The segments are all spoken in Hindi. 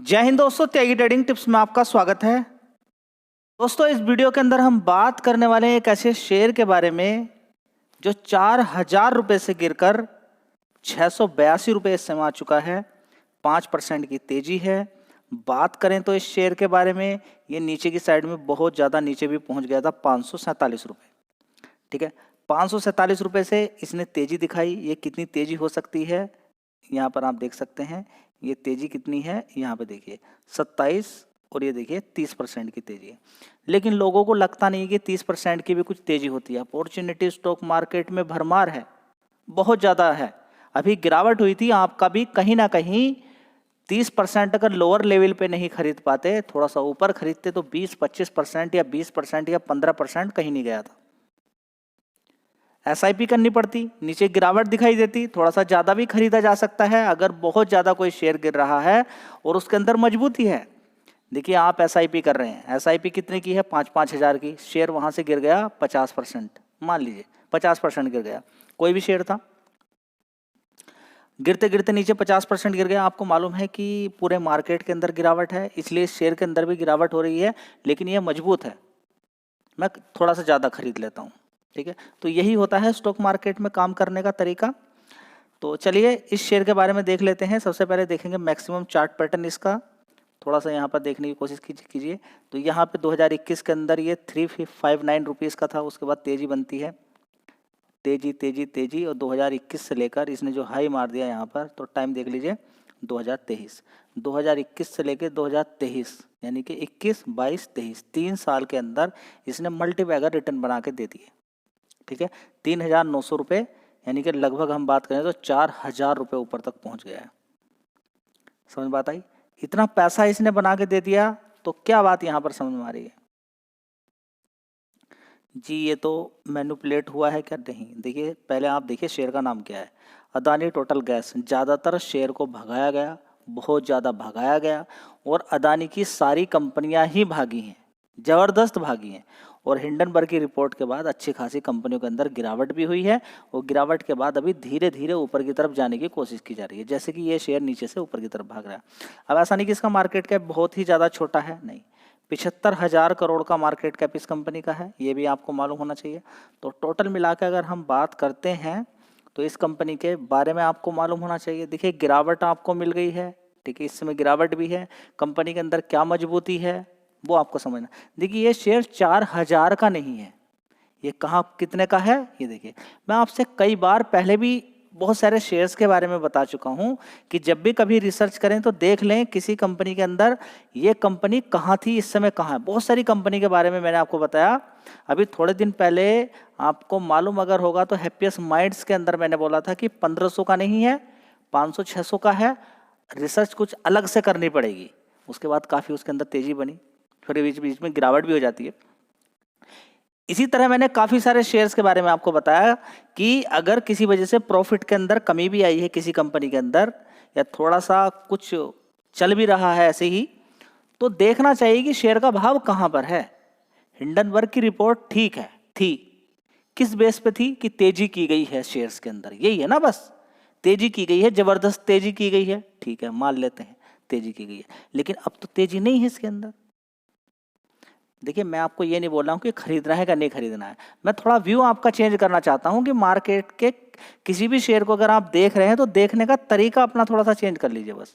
जय हिंद दोस्तों, त्यागी ट्रेडिंग टिप्स में आपका स्वागत है। दोस्तों, इस वीडियो के अंदर हम बात करने वाले हैं एक ऐसे शेयर के बारे में जो 4000 रुपये से गिरकर 682 रुपये इस समय आ चुका है। 5% की तेजी है। बात करें तो इस शेयर के बारे में, ये नीचे की साइड में बहुत ज़्यादा नीचे भी पहुंच गया था, 547 रुपये। ठीक है, 547 रुपये से इसने तेजी दिखाई। ये कितनी तेजी हो सकती है यहाँ पर आप देख सकते हैं। ये तेजी कितनी है यहाँ पे देखिए 27, और ये देखिए 30% की तेजी है। लेकिन लोगों को लगता नहीं कि 30% की भी कुछ तेजी होती है। अपॉर्चुनिटी स्टॉक मार्केट में भरमार है, बहुत ज़्यादा है। अभी गिरावट हुई थी, आपका भी कहीं ना कहीं 30% अगर लोअर लेवल पे नहीं खरीद पाते, थोड़ा सा ऊपर खरीदते तो 20-25% या 20% या 15% कहीं नहीं गया था। SIP करनी पड़ती, नीचे गिरावट दिखाई देती, थोड़ा सा ज़्यादा भी खरीदा जा सकता है अगर बहुत ज़्यादा कोई शेयर गिर रहा है और उसके अंदर मजबूती है। देखिए, आप SIP कर रहे हैं, SIP कितने की है? 5-5 हज़ार की। शेयर वहाँ से गिर गया 50%, मान लीजिए 50% गिर गया। कोई भी शेयर था, गिरते गिरते नीचे 50% गिर गया। आपको मालूम है कि पूरे मार्केट के अंदर गिरावट है, इसलिए शेयर के अंदर भी गिरावट हो रही है, लेकिन ये मजबूत है, मैं थोड़ा सा ज़्यादा खरीद लेता हूँ। ठीक है, तो यही होता है स्टॉक मार्केट में काम करने का तरीका। तो चलिए इस शेयर के बारे में देख लेते हैं। सबसे पहले देखेंगे मैक्सिमम चार्ट पैटर्न इसका, थोड़ा सा यहाँ पर देखने की कोशिश कीजिए। तो यहाँ पे 2021 के अंदर ये 359 रुपीज़ का था, उसके बाद तेजी बनती है, तेजी तेजी तेजी, और 2021 से लेकर इसने जो हाई मार दिया यहाँ पर, तो टाइम देख लीजिए 2021 से लेकर 2023, यानी कि 21, 22, 23, 3 साल के अंदर इसने मल्टीबैगर रिटर्न बना के दे दिए। ठीक है, 3900 रुपये, यानी कि लगभग हम बात करें तो 4000 रुपये ऊपर तक पहुंच गया है। समझ बात आई? इतना पैसा इसने बना के दे दिया, तो क्या बात यहां पर समझ में आ रही है जी? ये तो मैनिपुलेट हुआ है क्या? नहीं। देखिए, पहले आप देखिए शेयर का नाम क्या है, अदानी टोटल गैस। ज़्यादातर शेयर को भगाया गया, बहुत ज़्यादा भगाया गया, और अदानी की सारी कंपनियां ही भागी हैं, ज़बरदस्त भागी हैं। और हिंडनबर्ग की रिपोर्ट के बाद अच्छी खासी कंपनियों के अंदर गिरावट भी हुई है, और गिरावट के बाद अभी धीरे धीरे ऊपर की तरफ जाने की कोशिश की जा रही है। जैसे कि ये शेयर नीचे से ऊपर की तरफ भाग रहा है। अब ऐसा नहीं कि इसका मार्केट कैप बहुत ही ज़्यादा छोटा है, नहीं, 75,000 करोड़ का मार्केट कैप इस कंपनी का है, ये भी आपको मालूम होना चाहिए। तो टोटल मिला के अगर हम बात करते हैं तो इस कंपनी के बारे में आपको मालूम होना चाहिए। देखिए, गिरावट आपको मिल गई है, ठीक है, इस समय गिरावट भी है। कंपनी के अंदर क्या मजबूती है वो आपको समझना। देखिए, ये शेयर 4000 का नहीं है, ये कहाँ कितने का है ये देखिए। मैं आपसे कई बार पहले भी बहुत सारे शेयर्स के बारे में बता चुका हूँ कि जब भी कभी रिसर्च करें तो देख लें किसी कंपनी के अंदर ये कंपनी कहाँ थी, इस समय कहाँ है। बहुत सारी कंपनी के बारे में मैंने आपको बताया। अभी थोड़े दिन पहले आपको मालूम अगर होगा तो हैप्पीएस्ट माइंड्स के अंदर मैंने बोला था कि 1500 का नहीं है, 500-600 का है। रिसर्च कुछ अलग से करनी पड़ेगी। उसके बाद काफ़ी उसके अंदर तेज़ी बनी, फिर बीच बीच में गिरावट भी हो जाती है। इसी तरह मैंने काफ़ी सारे शेयर्स के बारे में आपको बताया कि अगर किसी वजह से प्रॉफिट के अंदर कमी भी आई है किसी कंपनी के अंदर, या थोड़ा सा कुछ चल भी रहा है ऐसे ही, तो देखना चाहिए कि शेयर का भाव कहाँ पर है। हिंडनबर्ग की रिपोर्ट ठीक है, थी, किस बेस पे थी कि तेजी की गई है शेयर्स के अंदर, यही है ना, बस तेजी की गई है, जबरदस्त तेजी की गई है, ठीक है, मान लेते हैं तेजी की गई है। लेकिन अब तो तेजी नहीं है इसके अंदर। देखिए, मैं आपको ये नहीं बोल रहा हूँ कि खरीदना है कि नहीं खरीदना है, मैं थोड़ा व्यू आपका चेंज करना चाहता हूँ कि मार्केट के किसी भी शेयर को अगर आप देख रहे हैं तो देखने का तरीका अपना थोड़ा सा चेंज कर लीजिए बस।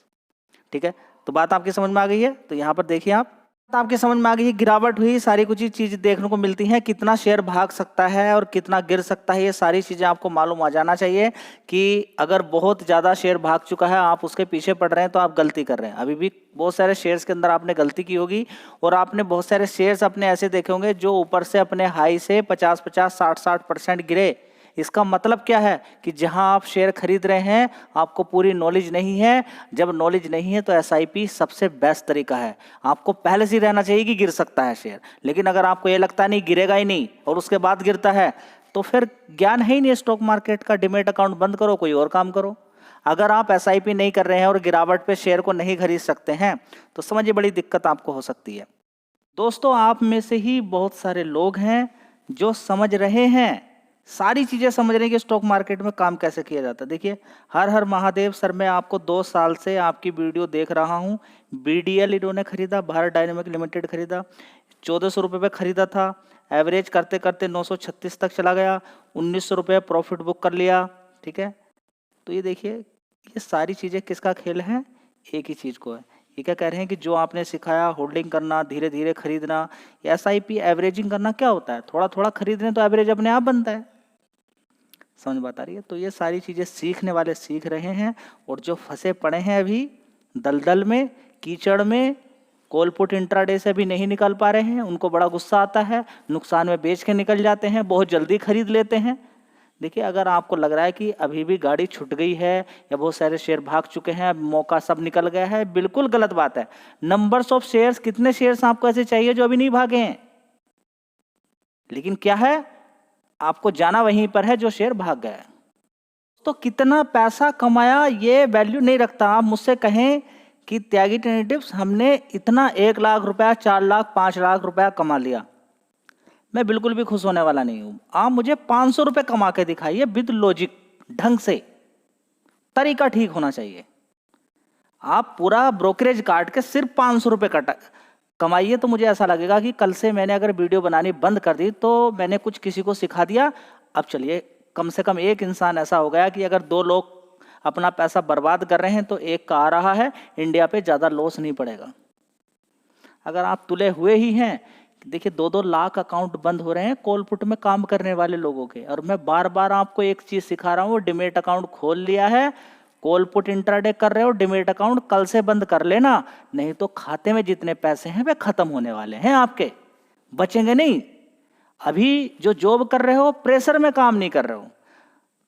ठीक है, तो बात आपकी समझ में आ गई है। तो यहाँ पर देखिए, आप आपकी समझ में आ गई है, गिरावट हुई, सारी कुछ चीज़ देखने को मिलती हैं, कितना शेयर भाग सकता है और कितना गिर सकता है, ये सारी चीज़ें आपको मालूम आ जाना चाहिए। कि अगर बहुत ज़्यादा शेयर भाग चुका है, आप उसके पीछे पड़ रहे हैं, तो आप गलती कर रहे हैं। अभी भी बहुत सारे शेयर्स के अंदर आपने गलती की होगी, और आपने बहुत सारे शेयर्स अपने ऐसे देखे होंगे जो ऊपर से अपने हाई से 50-50, 60-60% गिरे। इसका मतलब क्या है कि जहां आप शेयर खरीद रहे हैं आपको पूरी नॉलेज नहीं है। जब नॉलेज नहीं है तो SIP सबसे बेस्ट तरीका है। आपको पहले से ही रहना चाहिए कि गिर सकता है शेयर, लेकिन अगर आपको ये लगता नहीं गिरेगा ही नहीं और उसके बाद गिरता है, तो फिर ज्ञान है ही नहीं स्टॉक मार्केट का। डिमेट अकाउंट बंद करो, कोई और काम करो। अगर आप SIP नहीं कर रहे हैं और गिरावट पे शेयर को नहीं खरीद सकते हैं, तो समझिए बड़ी दिक्कत आपको हो सकती है। दोस्तों, आप में से ही बहुत सारे लोग हैं जो समझ रहे हैं, सारी चीज़ें समझ रहे हैं कि स्टॉक मार्केट में काम कैसे किया जाता है। देखिए, हर हर महादेव सर, मैं आपको 2 साल से आपकी वीडियो देख रहा हूँ। BDL इन्होंने खरीदा, भारत डायनेमिक लिमिटेड खरीदा, 1400 रुपये पे खरीदा था, एवरेज करते करते 936 तक चला गया, 1900 रुपये प्रॉफिट बुक कर लिया। ठीक है, तो ये देखिए, ये सारी चीज़ें किसका खेल है? एक ही चीज़ को है। ये क्या कह रहे हैं कि जो आपने सिखाया, होल्डिंग करना, धीरे धीरे खरीदना, SIP एवरेजिंग करना, क्या होता है? थोड़ा थोड़ा खरीदने तो एवरेज अपने आप बनता है। समझ बात आ रही है? तो ये सारी चीज़ें सीखने वाले सीख रहे हैं, और जो फंसे पड़े हैं अभी दलदल में, कीचड़ में, कॉल पुट इंट्राडे से भी नहीं निकल पा रहे हैं, उनको बड़ा गुस्सा आता है, नुकसान में बेच के निकल जाते हैं, बहुत जल्दी खरीद लेते हैं। देखिए, अगर आपको लग रहा है कि अभी भी गाड़ी छूट गई है या बहुत सारे शेयर भाग चुके हैं, मौका सब निकल गया है, बिल्कुल गलत बात है। नंबर्स ऑफ शेयर्स, कितने शेयर्स आपको ऐसे चाहिए जो अभी नहीं भागे हैं? लेकिन क्या है, आपको जाना वहीं पर है जो शेयर भाग गया है। तो कितना पैसा कमाया ये वैल्यू नहीं रखता। आप मुझसे कहें कि त्यागी ट्रेडिटिव्स हमने इतना 1 लाख रुपया, 4 लाख, 5 लाख रुपया कमा लिया, मैं बिल्कुल भी खुश होने वाला नहीं हूं। आप मुझे 500 रुपये कमा के दिखाइए विद लॉजिक, ढंग से, तरीका ठीक होना चाहिए। आप पूरा ब्रोकरेज काट के सिर्फ 500 रुपये कमाइए, तो मुझे ऐसा लगेगा कि कल से मैंने अगर वीडियो बनानी बंद कर दी तो मैंने कुछ किसी को सिखा दिया। अब चलिए, कम से कम एक इंसान ऐसा हो गया कि अगर 2 लोग अपना पैसा बर्बाद कर रहे हैं तो एक का आ रहा है, इंडिया पे ज़्यादा लॉस नहीं पड़ेगा। अगर आप तुले हुए ही हैं, देखिए 2-2 लाख अकाउंट बंद हो रहे हैं कॉल पुट में काम करने वाले लोगों के, और मैं बार बार आपको एक चीज़ सिखा रहा हूँ, डिमेट अकाउंट खोल लिया है, कॉल पुट इंट्राडे कर रहे हो, डिमेट अकाउंट कल से बंद कर लेना, नहीं तो खाते में जितने पैसे हैं वे खत्म होने वाले हैं, आपके बचेंगे नहीं। अभी जो जॉब कर रहे हो, प्रेशर में काम नहीं कर रहे हो,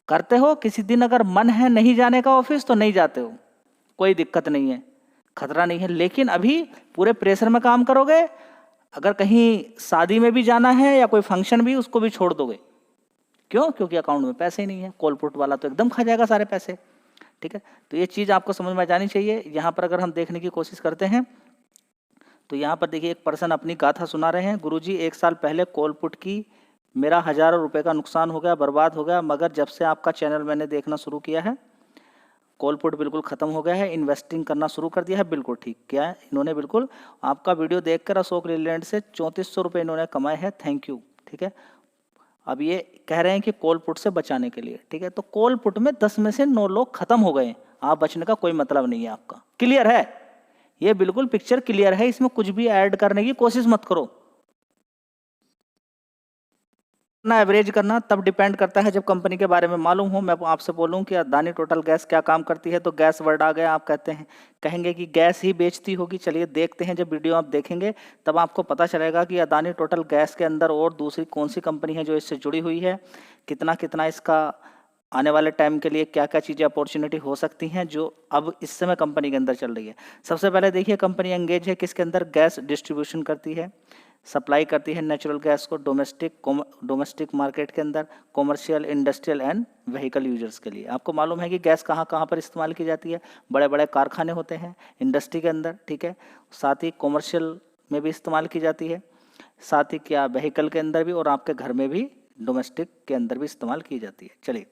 करते हो, किसी दिन अगर मन है नहीं जाने का ऑफिस तो नहीं जाते हो, कोई दिक्कत नहीं है, खतरा नहीं है। लेकिन अभी पूरे प्रेशर में काम करोगे, अगर कहीं शादी में भी जाना है या कोई फंक्शन भी, उसको भी छोड़ दोगे। क्यों? क्योंकि अकाउंट में पैसे ही नहीं है। कॉल पुट वाला तो एकदम खा जाएगा सारे पैसे। ठीक है, तो ये चीज़ आपको समझ में आ जानी चाहिए। यहाँ पर अगर हम देखने की कोशिश करते हैं तो यहाँ पर देखिए, एक पर्सन अपनी गाथा सुना रहे हैं। गुरुजी, 1 साल पहले कॉल पुट की मेरा हज़ारों रुपए का नुकसान हो गया, बर्बाद हो गया, मगर जब से आपका चैनल मैंने देखना शुरू किया है, कॉल पुट बिल्कुल ख़त्म हो गया है, इन्वेस्टिंग करना शुरू कर दिया है। बिल्कुल ठीक किया है इन्होंने, बिल्कुल आपका वीडियो देखकर अशोक लीलैंड से 3400 रुपये इन्होंने कमाए हैं, थैंक यू। ठीक है, अब ये कह रहे हैं कि कॉल पुट से बचाने के लिए। ठीक है, तो कॉल पुट में 10 में से 9 लोग खत्म हो गए, आप बचने का कोई मतलब नहीं है आपका। क्लियर है? ये बिल्कुल पिक्चर क्लियर है, इसमें कुछ भी ऐड करने की कोशिश मत करो। ना एवरेज करना तब डिपेंड करता है जब कंपनी के बारे में मालूम हो। मैं आपसे बोलूं कि अदानी टोटल गैस क्या काम करती है, तो गैस वर्ड आ गया, आप कहते हैं, कहेंगे कि गैस ही बेचती होगी। चलिए देखते हैं, जब वीडियो आप देखेंगे तब आपको पता चलेगा कि अदानी टोटल गैस के अंदर और दूसरी कौन सी कंपनी है जो इससे जुड़ी हुई है, कितना कितना इसका आने वाले टाइम के लिए क्या क्या चीज़ें अपॉर्चुनिटी हो सकती हैं जो अब इस समय कंपनी के अंदर चल रही है। सबसे पहले देखिए, कंपनी एंगेज है किसके अंदर? गैस डिस्ट्रीब्यूशन करती है, सप्लाई करती है नेचुरल गैस को डोमेस्टिक मार्केट के अंदर, commercial, industrial and vehicle users के लिए। आपको मालूम है कि गैस कहाँ कहाँ पर इस्तेमाल की जाती है? बड़े बड़े कारखाने होते हैं इंडस्ट्री के अंदर, ठीक है, साथ ही कॉमर्शियल में भी इस्तेमाल की जाती है, साथ ही क्या व्हीकल के अंदर भी, और आपके घर में भी डोमेस्टिक के अंदर भी इस्तेमाल की जाती है। चलिए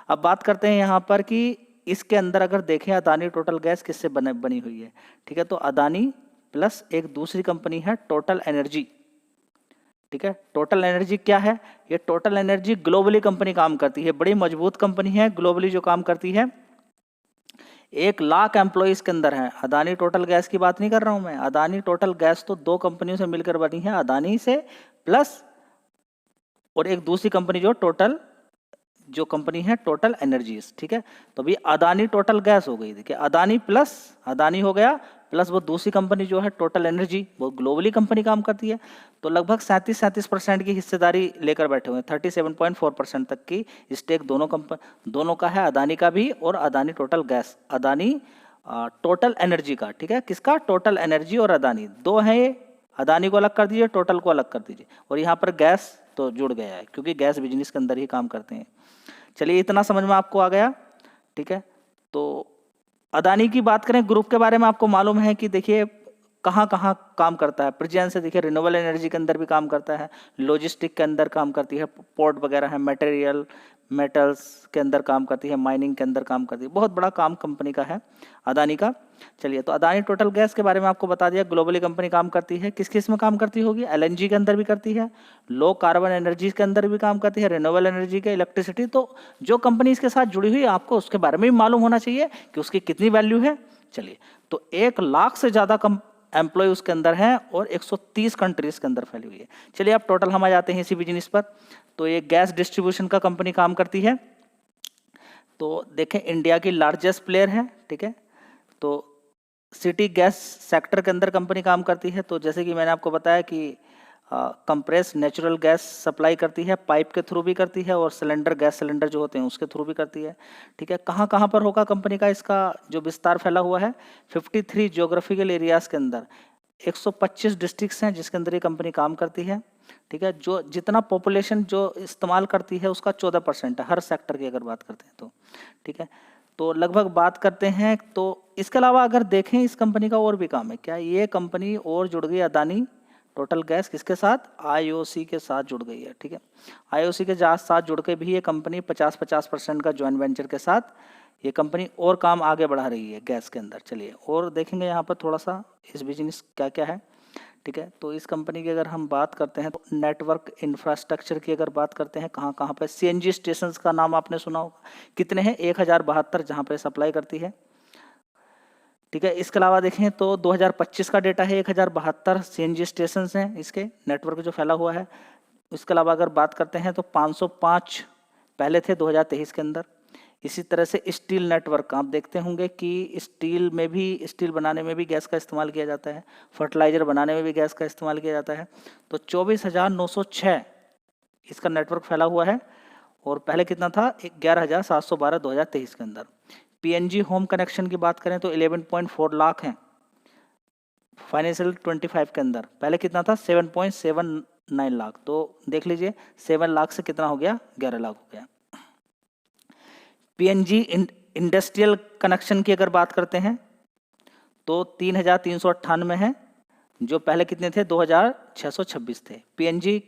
अब बात करते हैं यहाँ पर कि इसके अंदर अगर देखें अदानी टोटल गैस किससे बनी हुई है। ठीक है, तो अदानी प्लस एक दूसरी कंपनी है टोटल एनर्जी। ठीक है, टोटल एनर्जी क्या है? ये टोटल एनर्जी ग्लोबली कंपनी काम करती है, बड़ी मजबूत कंपनी है, ग्लोबली जो काम करती है, 1 लाख एम्प्लॉइज के अंदर है। अदानी टोटल गैस की बात नहीं कर रहा हूं मैं, अदानी टोटल गैस तो 2 कंपनियों से मिलकर बनी है, अदानी से प्लस और एक दूसरी कंपनी जो कंपनी है टोटल एनर्जीज। ठीक है, तो अभी अदानी टोटल गैस हो गई, देखिए अदानी प्लस अदानी हो गया, प्लस वो दूसरी कंपनी जो है टोटल एनर्जी, वो ग्लोबली कंपनी काम करती है, तो लगभग 37% की हिस्सेदारी लेकर बैठे हुए हैं, 37.4% तक की स्टेक दोनों का है, अदानी का भी और Adani total gas, Adani total energy का। ठीक है, किसका? टोटल एनर्जी और अदानी दो है ये, अदानी को अलग कर दीजिए, टोटल को अलग कर दीजिए, और यहाँ पर गैस तो जुड़ गया है क्योंकि गैस बिजनेस के अंदर ही काम करते हैं। चलिए इतना समझ में आपको आ गया। ठीक है, तो अदानी की बात करें ग्रुप के बारे में, आपको मालूम है कि देखिए कहाँ कहाँ काम करता है। प्रेजेंस से देखिए रिन्यूएबल एनर्जी के अंदर भी काम करता है, लॉजिस्टिक के अंदर काम करती है, पोर्ट वगैरह है, मटेरियल मेटल्स के अंदर काम करती है, माइनिंग के अंदर काम करती है। बहुत बड़ा काम कंपनी का है अदानी का। चलिए, तो अदानी टोटल गैस के बारे में आपको बता दिया। ग्लोबली कंपनी काम करती है, किस किस में काम करती होगी? एलएनजी के अंदर भी करती है, लो कार्बन एनर्जी के अंदर भी काम करती है, रिन्यूएबल एनर्जी के, इलेक्ट्रिसिटी। तो जो कंपनी इसके साथ जुड़ी हुई है आपको उसके बारे में भी मालूम होना चाहिए कि उसकी कितनी वैल्यू है। चलिए, तो 1 लाख से ज़्यादा एम्प्लॉय उसके अंदर हैं और 130 कंट्रीज के अंदर फैली हुई है। चलिए, अब टोटल हम आ जाते हैं इसी बिजनेस पर। तो ये गैस डिस्ट्रीब्यूशन का कंपनी काम करती है। तो देखें, इंडिया की लार्जेस्ट प्लेयर है, ठीक है। तो सिटी गैस सेक्टर के अंदर कंपनी काम करती है। तो जैसे कि मैंने आपको बताया कि कंप्रेस नेचुरल गैस सप्लाई करती है, पाइप के थ्रू भी करती है और सिलेंडर, गैस सिलेंडर जो होते हैं उसके थ्रू भी करती है, ठीक है। कहाँ कहाँ पर होगा कंपनी का इसका जो विस्तार फैला हुआ है? 53 ज्योग्राफिकल एरियाज के अंदर 125 डिस्ट्रिक्ट्स हैं जिसके अंदर ये कंपनी काम करती है, ठीक है। जो जितना पॉपुलेशन जो इस्तेमाल करती है उसका 14% है हर सेक्टर की अगर बात करते हैं तो, ठीक है। तो लगभग बात करते हैं। तो इसके अलावा अगर देखें इस कंपनी का और भी काम है क्या? ये कंपनी और जुड़ गई अदानी टोटल गैस किसके साथ? आईओसी के साथ जुड़ गई है, ठीक है। आईओसी के साथ जुड़ के भी ये कंपनी 50-50% का जॉइंट वेंचर के साथ ये कंपनी और काम आगे बढ़ा रही है गैस के अंदर। चलिए, और देखेंगे यहाँ पर थोड़ा सा इस बिजनेस क्या क्या है, ठीक है। तो इस कंपनी की अगर हम बात करते हैं तो नेटवर्क इंफ्रास्ट्रक्चर की अगर बात करते हैं, कहाँ कहाँ पर सीएनजी स्टेशन का नाम आपने सुना होगा। कितने हैं? 1072 जहाँ पर सप्लाई करती है, ठीक है। इसके अलावा देखें तो 2025 का डेटा है, 1072 सीएनजी स्टेशन हैं इसके नेटवर्क जो फैला हुआ है। इसके अलावा अगर बात करते हैं तो 505 पहले थे 2023 के अंदर। इसी तरह से स्टील नेटवर्क आप देखते होंगे कि स्टील में भी, स्टील बनाने में भी गैस का इस्तेमाल किया जाता है, फर्टिलाइजर बनाने में भी गैस का इस्तेमाल किया जाता है। तो 24,906 इसका नेटवर्क फैला हुआ है और पहले कितना था? 11,712 2023 के अंदर। पीएनजी होम कनेक्शन की बात करें तो 11.4 लाख हैं फाइनेंशियल 25 के अंदर। पहले कितना था? 7.79 लाख। तो देख लीजिए 7 लाख से कितना हो गया? 11 लाख हो गया। पीएनजी इंडस्ट्रियल कनेक्शन की अगर बात करते हैं तो 3,398 है, जो पहले कितने थे? 2,626 थे। पीएनजी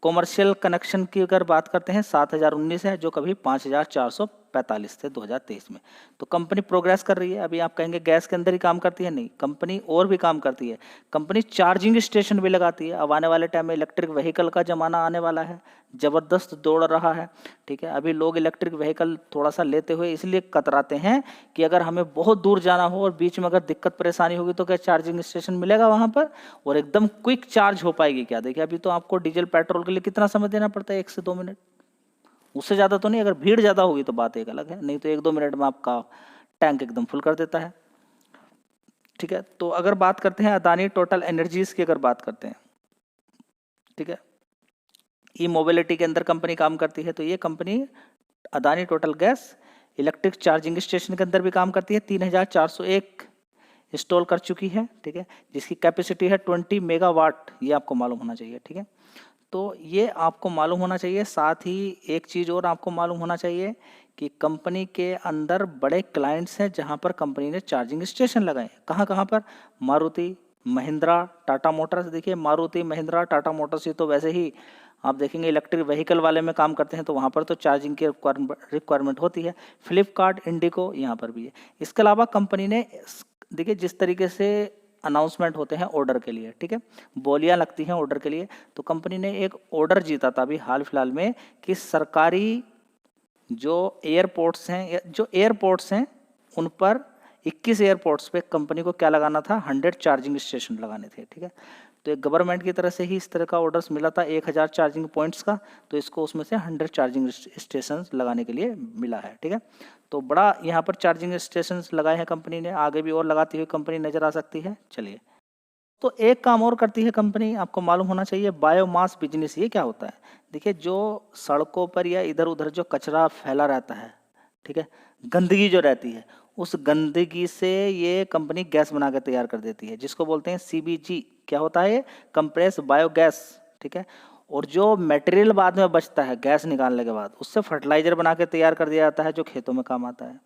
कॉमर्शियल कनेक्शन की अगर बात करते हैं 7,019 है, जो कभी 5,445 थे 2023 में। तो कंपनी प्रोग्रेस कर रही है। अभी आप कहेंगे गैस के अंदर ही काम करती है, नहीं, कंपनी और भी काम करती है। कंपनी चार्जिंग स्टेशन भी लगाती है। अब आने वाले टाइम में इलेक्ट्रिक व्हीकल का ज़माना आने वाला है, ज़बरदस्त दौड़ रहा है, ठीक है। अभी लोग इलेक्ट्रिक व्हीकल थोड़ा सा लेते हुए इसलिए कतराते हैं कि अगर हमें बहुत दूर जाना हो और बीच में अगर दिक्कत परेशानी होगी तो क्या चार्जिंग स्टेशन मिलेगा वहाँ पर और एकदम क्विक चार्ज हो पाएगी क्या? देखिए, अभी तो आपको डीजल पेट्रोल के लिए कितना समय देना पड़ता है? 1 से 2 मिनट, उससे ज़्यादा तो नहीं। अगर भीड़ ज़्यादा होगी तो बात एक अलग है, नहीं तो 1-2 मिनट में आपका टैंक एकदम फुल कर देता है, ठीक है। तो अगर बात करते हैं अदानी टोटल एनर्जीज की अगर बात करते हैं, ठीक है, ई मोबिलिटी के अंदर कंपनी काम करती है। तो ये company Adani total gas electric charging station के अंदर भी काम करती है। 3,401 इंस्टॉल कर चुकी है, ठीक है, जिसकी कैपेसिटी है 20 मेगावाट। ये आपको मालूम होना चाहिए, ठीक है। तो ये आपको मालूम होना चाहिए। साथ ही एक चीज़ और आपको मालूम होना चाहिए कि कंपनी के अंदर बड़े क्लाइंट्स हैं जहां पर कंपनी ने चार्जिंग स्टेशन लगाए। कहां कहां पर? मारुति, महिंद्रा, टाटा मोटर्स। देखिए, मारुति, महिंद्रा, टाटा मोटर्स ये तो वैसे ही आप देखेंगे इलेक्ट्रिक व्हीकल वाले में काम करते हैं, तो वहाँ पर तो चार्जिंग की रिक्वायरमेंट होती है। फ्लिपकार्ट, इंडिको यहाँ पर भी है। इसके अलावा कंपनी ने देखिए जिस तरीके से अनाउंसमेंट होते हैं ऑर्डर के लिए, ठीक है, बोलियां लगती हैं ऑर्डर के लिए, तो कंपनी ने एक ऑर्डर जीता था अभी हाल फिलहाल में कि सरकारी जो एयरपोर्ट्स हैं उन पर 21 एयरपोर्ट्स पे कंपनी को क्या लगाना था? 100 चार्जिंग स्टेशन लगाने थे, ठीक है। तो एक गवर्नमेंट की तरह से ही इस तरह का ऑर्डर्स मिला था 1000 चार्जिंग पॉइंट्स का, तो इसको उसमें से 100 चार्जिंग स्टेशन लगाने के लिए मिला है, ठीक है। तो बड़ा यहाँ पर चार्जिंग स्टेशन लगाए हैं कंपनी ने, आगे भी और लगाती हुई कंपनी नजर आ सकती है। चलिए, तो एक काम और करती है कंपनी, आपको मालूम होना चाहिए, बायोमास बिजनेस। ये क्या होता है? देखिए, जो सड़कों पर या इधर उधर जो कचरा फैला रहता है, ठीक है, गंदगी जो रहती है, उस गंदगी से ये कंपनी गैस बना के तैयार कर देती है, जिसको बोलते हैं सीबीजी। क्या होता है? कंप्रेस बायोगैस, ठीक है। और जो मटेरियल बाद में बचता है गैस निकालने के बाद, उससे फर्टिलाइजर बना के तैयार कर दिया जाता है जो खेतों में काम आता है,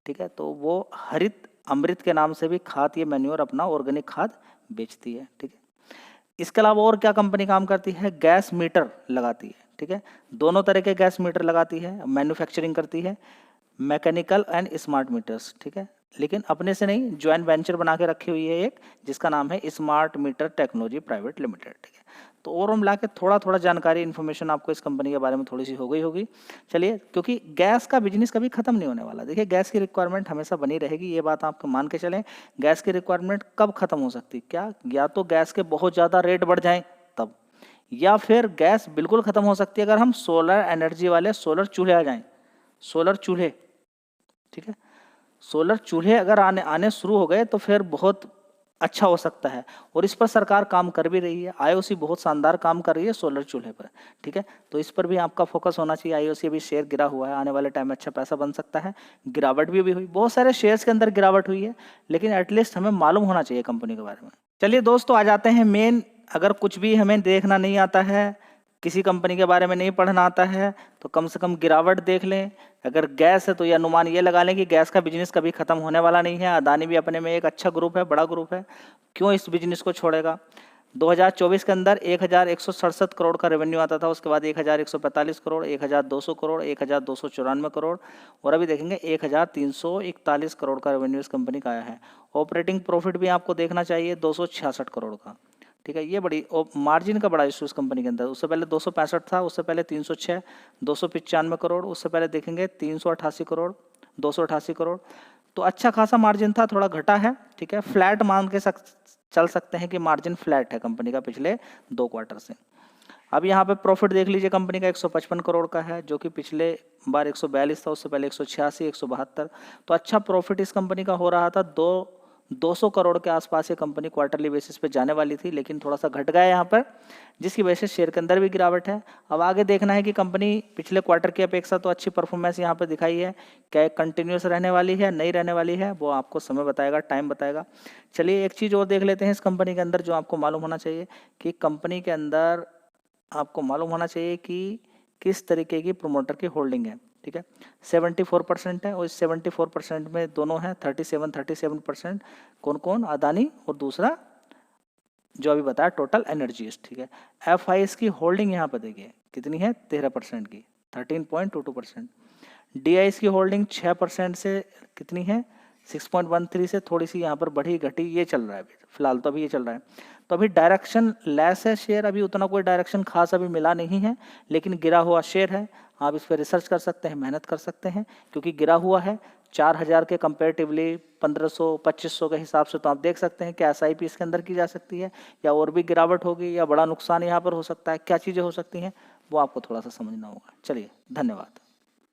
ठीक है। तो वो हरित अमृत के नाम से भी खाद, ये मैन्योर अपना ऑर्गेनिक खाद बेचती है। ठीक है, इसके अलावा और क्या कंपनी काम करती है? गैस मीटर लगाती है। ठीक है, दोनों तरह के गैस मीटर लगाती है, मैन्युफैक्चरिंग करती है, मैकेनिकल एंड स्मार्ट मीटर्स। ठीक है, लेकिन अपने से नहीं, ज्वाइंट वेंचर बना के रखी हुई है एक, जिसका नाम है smart meter technology private limited. ठीक है, तो और हम ला के थोड़ा थोड़ा जानकारी इन्फॉर्मेशन आपको इस कंपनी के बारे में थोड़ी सी हो गई होगी। चलिए, क्योंकि गैस का बिजनेस कभी खत्म नहीं होने वाला। देखिए, गैस की रिक्वायरमेंट हमेशा बनी रहेगी, ये बात आपको मान के चलें। गैस की रिक्वायरमेंट कब खत्म हो सकती? क्या या तो गैस के बहुत ज़्यादा रेट बढ़ जाएं तब, या फिर गैस बिल्कुल खत्म हो सकती है अगर हम सोलर एनर्जी वाले सोलर चूल्हे आ जाएं। सोलर चूल्हे, ठीक है, सोलर चूल्हे अगर आने शुरू हो गए तो फिर बहुत अच्छा हो सकता है, और इस पर सरकार काम कर भी रही है। आईओसी बहुत शानदार काम कर रही है सोलर चूल्हे पर। ठीक है, तो इस पर भी आपका फोकस होना चाहिए। आईओसी अभी शेयर गिरा हुआ है, आने वाले टाइम में अच्छा पैसा बन सकता है। गिरावट भी हुई, बहुत सारे शेयर्स के अंदर गिरावट हुई है, लेकिन एटलीस्ट हमें मालूम होना चाहिए कंपनी के बारे में। चलिए दोस्तों, आ जाते हैं मेन। अगर कुछ भी हमें देखना नहीं आता है, किसी कंपनी के बारे में नहीं पढ़ना आता है, तो कम से कम गिरावट देख लें। अगर गैस है तो ये अनुमान ये लगा लें कि गैस का बिजनेस कभी खत्म होने वाला नहीं है। अदानी भी अपने में एक अच्छा ग्रुप है, बड़ा ग्रुप है, क्यों इस बिजनेस को छोड़ेगा। 2024 के अंदर 1167 करोड़ का रेवेन्यू आता था, उसके बाद 1145 करोड़, 1200 करोड़, 1294 करोड़, और अभी देखेंगे 1341 करोड़ का रेवेन्यू इस कंपनी का आया है। ऑपरेटिंग प्रॉफिट भी आपको देखना चाहिए 266 करोड़ का। ठीक है, ये बड़ी मार्जिन का बड़ा इशू इस कंपनी के अंदर। उससे पहले 265 था, उससे पहले 306, 295 करोड़, उससे पहले देखेंगे 388 करोड़, 288 करोड़, तो अच्छा खासा मार्जिन था, थोड़ा घटा है। ठीक है, फ्लैट मान के चल सकते हैं कि मार्जिन फ्लैट है कंपनी का पिछले 2 क्वार्टर से। अब यहाँ पे प्रॉफिट देख लीजिए, कंपनी का 155 करोड़ का है, जो कि पिछले बार 142 था, उससे पहले 186, 172, तो अच्छा प्रॉफिट इस कंपनी का हो रहा था। 200 करोड़ के आसपास ये कंपनी क्वार्टरली बेसिस पे जाने वाली थी, लेकिन थोड़ा सा घट गया यहाँ पर, जिसकी वजह से शेयर के अंदर भी गिरावट है। अब आगे देखना है कि कंपनी पिछले क्वार्टर की अपेक्षा तो अच्छी परफॉर्मेंस यहाँ पर दिखाई है, क्या कंटिन्यूस रहने वाली है, नहीं रहने वाली है, वो आपको समय बताएगा, टाइम बताएगा। चलिए, एक चीज़ और देख लेते हैं इस कंपनी के अंदर जो आपको मालूम होना चाहिए, कि कंपनी के अंदर आपको मालूम होना चाहिए कि किस तरीके की प्रोमोटर की होल्डिंग है। ठीक है, 74% है, और इस 74% में दोनों हैं 37%। कौन कौन? अदानी, और दूसरा जो अभी बताया टोटल एनर्जीज। ठीक है, FIS की होल्डिंग यहाँ पर देखिए कितनी है, 13% की, 13.22%। DIS की होल्डिंग 6% से कितनी है, 6.13 से थोड़ी सी यहाँ पर बढ़ी घटी, ये चल रहा है अभी फिलहाल, तो अभी ये चल रहा है। तो अभी डायरेक्शन लेस है शेयर, अभी उतना कोई डायरेक्शन खास अभी मिला नहीं है, लेकिन गिरा हुआ शेयर है। आप इस पर रिसर्च कर सकते हैं, मेहनत कर सकते हैं, क्योंकि गिरा हुआ है 4000 के कंपेरेटिवली 1500-2500 के हिसाब से, तो आप देख सकते हैं कि SIP इसके अंदर की जा सकती है, या और भी गिरावट होगी, या बड़ा नुकसान यहाँ पर हो सकता है। क्या चीज़ें हो सकती हैं वो आपको थोड़ा सा समझना होगा। चलिए, धन्यवाद।